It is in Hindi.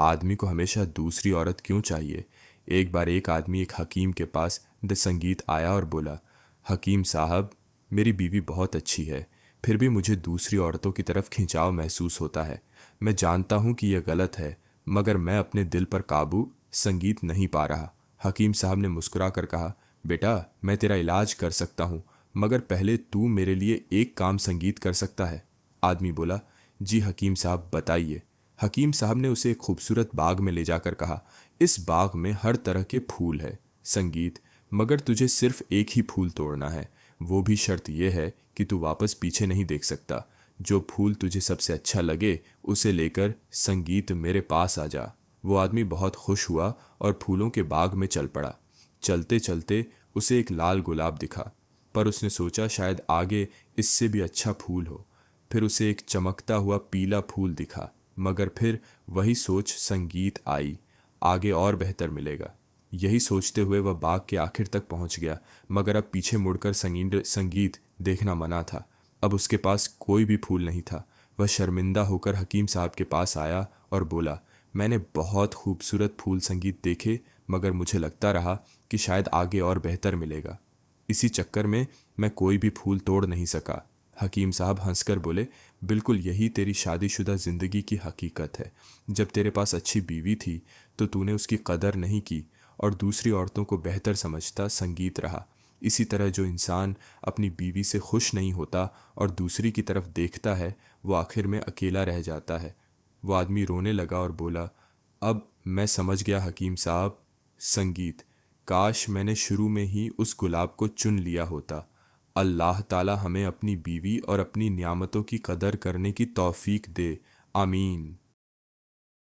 आदमी को हमेशा दूसरी औरत क्यों चाहिए? एक बार एक आदमी एक हकीम के पास संगीत आया और बोला, हकीम साहब, मेरी बीवी बहुत अच्छी है, फिर भी मुझे दूसरी औरतों की तरफ खिंचाव महसूस होता है। मैं जानता हूं कि यह गलत है, मगर मैं अपने दिल पर काबू संगीत नहीं पा रहा। हकीम साहब ने मुस्कुरा कर कहा, बेटा, मैं तेरा इलाज कर सकता हूँ, मगर पहले तू मेरे लिए एक काम संगीत कर सकता है? आदमी बोला, जी हकीम साहब, बताइए। हकीम साहब ने उसे एक खूबसूरत बाग में ले जाकर कहा, इस बाग में हर तरह के फूल है, संगीत, मगर तुझे सिर्फ एक ही फूल तोड़ना है। वो भी शर्त यह है कि तू वापस पीछे नहीं देख सकता। जो फूल तुझे सबसे अच्छा लगे उसे लेकर संगीत मेरे पास आ जा। वो आदमी बहुत खुश हुआ और फूलों के बाग में चल पड़ा। चलते चलते उसे एक लाल गुलाब दिखा, पर उसने सोचा शायद आगे इससे भी अच्छा फूल हो। फिर उसे एक चमकता हुआ पीला फूल दिखा, मगर फिर वही सोच संगीत आई, आगे और बेहतर मिलेगा। यही सोचते हुए वह बाग के आखिर तक पहुंच गया, मगर अब पीछे मुड़कर संगीत देखना मना था। अब उसके पास कोई भी फूल नहीं था। वह शर्मिंदा होकर हकीम साहब के पास आया और बोला, मैंने बहुत खूबसूरत फूल संगीत देखे, मगर मुझे लगता रहा कि शायद आगे और बेहतर मिलेगा। इसी चक्कर में मैं कोई भी फूल तोड़ नहीं सका। हकीम साहब हंसकर बोले, बिल्कुल यही तेरी शादीशुदा जिंदगी की हकीकत है। जब तेरे पास अच्छी बीवी थी तो तूने उसकी कदर नहीं की और दूसरी औरतों को बेहतर समझता संगीत रहा। इसी तरह जो इंसान अपनी बीवी से खुश नहीं होता और दूसरी की तरफ देखता है, वो आखिर में अकेला रह जाता है। वो आदमी रोने लगा और बोला, अब मैं समझ गया हकीम साहब, संगीत, काश मैंने शुरू में ही उस गुलाब को चुन लिया होता। अल्लाह ताला हमें अपनी बीवी और अपनी नियामतों की कदर करने की तौफीक दे। आमीन।